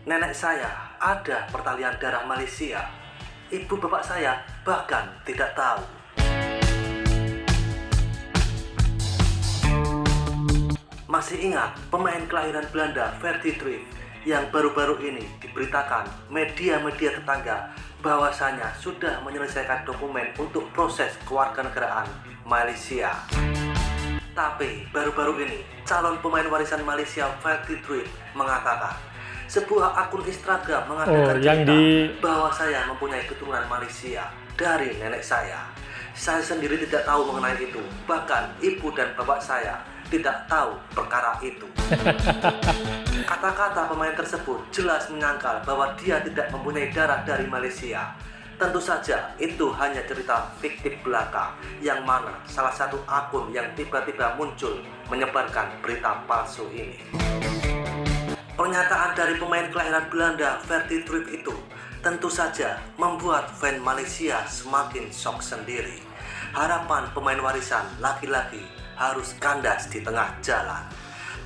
nenek saya ada pertalian darah Malaysia. Ibu bapak saya bahkan tidak tahu. Masih ingat pemain kelahiran Belanda Ferdy Truyff yang baru-baru ini diberitakan media-media tetangga bahwasanya sudah menyelesaikan dokumen untuk proses kewarganegaraan Malaysia. Tapi baru-baru ini calon pemain warisan Malaysia Ferdy Truyff mengatakan sebuah akun Instagram mengatakan bahwa saya mempunyai keturunan Malaysia dari nenek saya. Saya sendiri tidak tahu mengenai itu, bahkan ibu dan bapak saya tidak tahu perkara itu. Kata-kata pemain tersebut jelas menyangkal bahwa dia tidak mempunyai darah dari Malaysia. Tentu saja itu hanya cerita fiktif belaka yang mana salah satu akun yang tiba-tiba muncul menyebarkan berita palsu ini. Pernyataan dari pemain kelahiran Belanda Ferdy Truyff itu tentu saja membuat fan Malaysia semakin shock sendiri. Harapan pemain warisan laki-laki harus kandas di tengah jalan.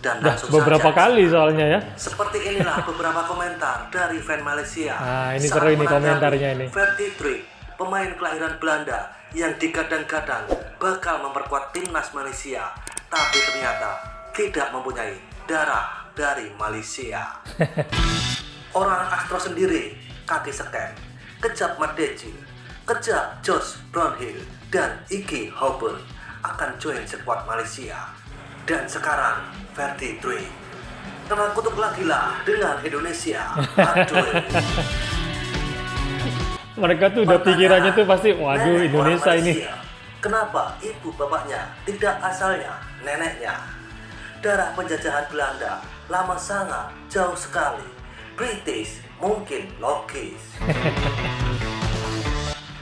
Dan beberapa kali soalnya ya. Seperti inilah beberapa komentar dari fan Malaysia. Nah, ini seru ini komentarnya ini. Ferdy Truyff, pemain kelahiran Belanda yang digadang-gadang bakal memperkuat timnas Malaysia, tapi ternyata tidak mempunyai darah dari Malaysia. Orang Astro sendiri kaki seken, kejap Matt Deji, kejap Josh Brownhill dan Iggy Houghton akan join skuad Malaysia. Dan sekarang Ferdy Truyff kena kutuk lagi lah dengan Indonesia. Aduh. Mereka tuh udah pikirannya tuh pasti, waduh Indonesia ini. Kenapa ibu bapaknya tidak asalnya neneknya? Darah penjajahan Belanda lama sangat, jauh sekali. British mungkin logis.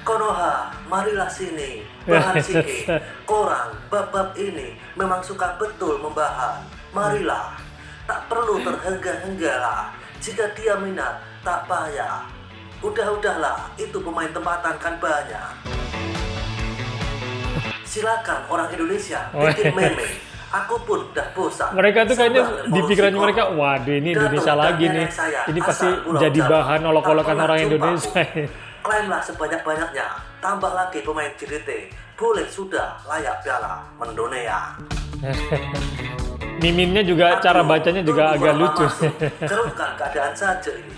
Konoha, marilah sini, bahan sike. Korang, bab-bab ini memang suka betul membahas. Marilah, tak perlu terhengga-hengga lah. Jika dia minat, tak payah. Udahlah, itu pemain tempatan kan banyak. Silakan orang Indonesia bikin meme. Aku pun udah bosan. Mereka tuh kayaknya di pikirannya mereka, waduh ini Indonesia lagi nih. Ini pasti jadi bahan olok-olokan orang Indonesia. Klaimlah sebanyak-banyaknya, tambah lagi pemain JDT, boleh sudah layak piala mendunia. Miminnya juga, cara bacanya juga agak lucu. Keruhkan keadaan saja ini.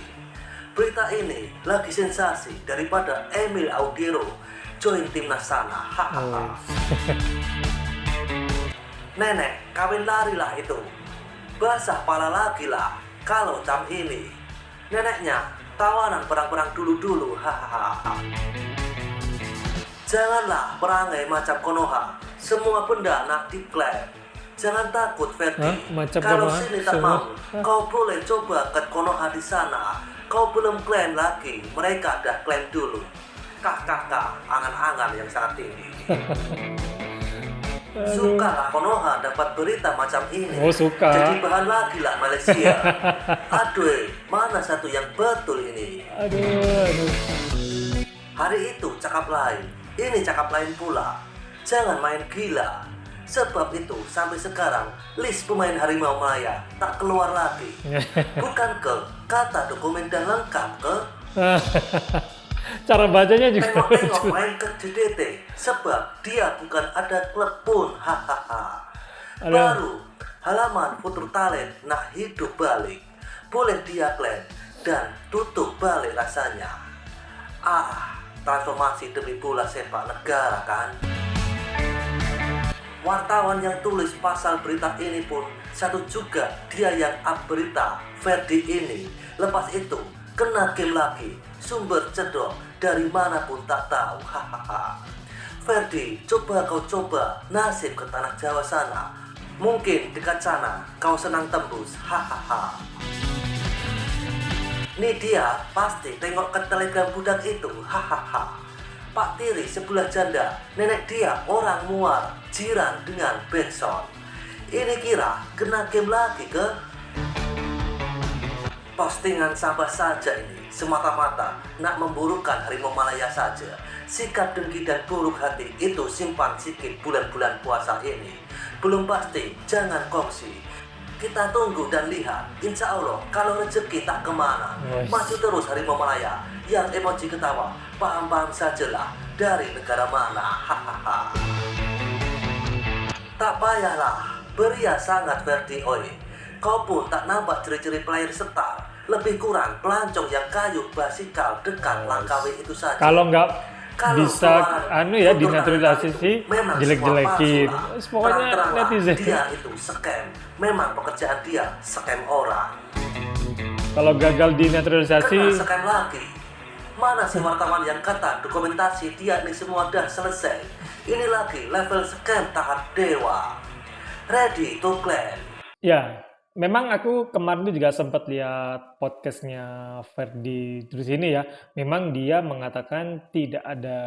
Berita ini lagi sensasi daripada Emil Audiero join timnas sana. Nenek, kawin lari lah itu. Basah pala lagi lah kalau jam ini. Neneknya tawanan perang-perang dulu-dulu. Janganlah perangai macam Konoha. Semua benda nak diklaim. Jangan takut Ferdy. Kalau sini tak mau, kau boleh coba ke Konoha di sana. Kau belum klaim lagi, mereka dah klaim dulu. Angan-angan yang sangat tinggi. Sukalah Konoha dapat berita macam ini. Oh, suka. Jadi bahan lagi lah Malaysia. Aduh, mana satu yang betul ini? Aduh. Hari itu cakap lain, ini cakap lain pula. Jangan main gila. Sebab itu sampai sekarang list pemain Harimau Malaya tak keluar lagi. Bukan ke kata dokumen dan lengkap ke. Cara bacanya juga tengok main ke JDT sebab dia bukan ada klub pun. Baru halaman Futur Talent nak hidup balik, boleh dia klaim dan tutup balik rasanya. Transformasi demi bola sepak negara kan. Wartawan yang tulis pasal berita ini pun satu juga dia yang up berita Ferdy ini. Lepas itu kena game lagi, sumber cedok dari manapun tak tahu. Ferdy, coba nasib ke tanah Jawa sana. Mungkin dekat sana kau senang tembus. Nih dia pasti tengok ke telegram budak itu. Pak Tiri sebelah janda, nenek dia orang Muar, jiran dengan Benson. Ini kira kena game lagi ke? Postingan sampah saja ini, semata-mata nak memburukkan Harimau Malaya saja. Sikap dengki dan buruk hati itu simpan sikit bulan-bulan puasa ini. Belum pasti, jangan kongsi. Kita tunggu dan lihat. Insya Allah, kalau rezeki tak kemana, maju terus Harimau Malaya. Yang emoji ketawa, paham-paham sajalah dari negara mana. Hahaha. Tak payahlah, beria sangat Ferdi oi. Kau pun tak nampak ciri-ciri player setar. Lebih kurang pelancong yang kayu basikal dekat Langkawi itu saja. Kalau nggak bisa dinaturalisasi, jelek-jelekin. Pokoknya netizen. Dia itu scam. Memang pekerjaan dia scam orang. Kalau gagal dinaturalisasi, kena scam lagi. Mana si wartawan yang kata dokumentasi dia ini semua dah selesai. Ini lagi level scam tahap dewa. Ready to claim. Ya, memang aku kemarin itu juga sempat lihat podcastnya Ferdi terus ini ya. Memang dia mengatakan tidak ada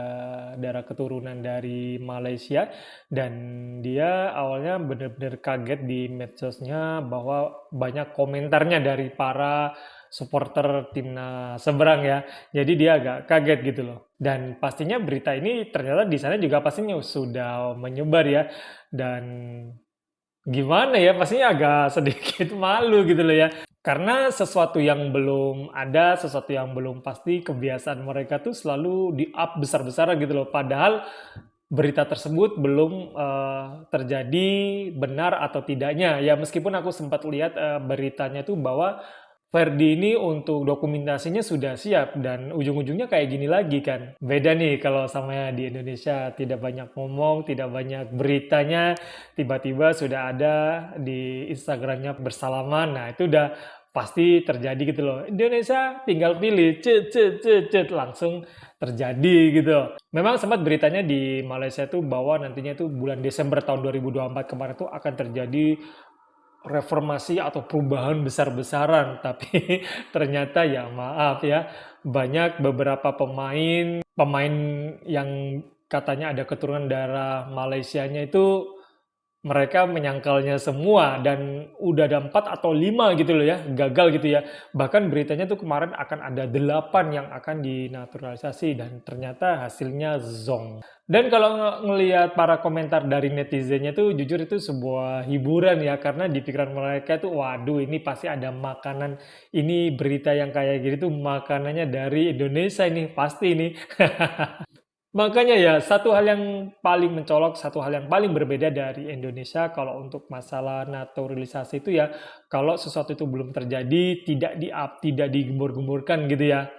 darah keturunan dari Malaysia dan dia awalnya benar-benar kaget di medsosnya bahwa banyak komentarnya dari para supporter timnas seberang ya. Jadi dia agak kaget gitu loh. Dan pastinya berita ini ternyata di sana juga pastinya sudah menyebar ya. Dan gimana ya, pastinya agak sedikit malu gitu loh ya. Karena sesuatu yang belum ada, sesuatu yang belum pasti, kebiasaan mereka tuh selalu di-up besar-besaran gitu loh. Padahal berita tersebut belum terjadi benar atau tidaknya. Ya meskipun aku sempat lihat beritanya tuh bahwa Ferdi ini untuk dokumentasinya sudah siap dan ujung-ujungnya kayak gini lagi kan. Beda nih kalau sama di Indonesia, tidak banyak ngomong, tidak banyak beritanya, tiba-tiba sudah ada di Instagramnya bersalaman. Nah itu udah pasti terjadi gitu loh. Indonesia tinggal pilih, langsung terjadi gitu. Memang sempat beritanya di Malaysia tuh bahwa nantinya tuh bulan Desember tahun 2024 kemarin tuh akan terjadi reformasi atau perubahan besar-besaran, tapi ternyata ya maaf ya, banyak beberapa pemain yang katanya ada keturunan darah Malaysianya itu mereka menyangkalnya semua dan udah ada 4 atau 5 gitu loh ya, gagal gitu ya. Bahkan beritanya tuh kemarin akan ada 8 yang akan dinaturalisasi dan ternyata hasilnya zong. Dan kalau ngelihat para komentar dari netizennya tuh jujur itu sebuah hiburan ya, karena di pikiran mereka tuh waduh ini pasti ada makanan, ini berita yang kayak gitu tuh makanannya dari Indonesia ini, pasti ini. Makanya ya, satu hal yang paling mencolok, satu hal yang paling berbeda dari Indonesia kalau untuk masalah naturalisasi itu ya, kalau sesuatu itu belum terjadi, tidak di-up, tidak digembur-gemburkan gitu ya.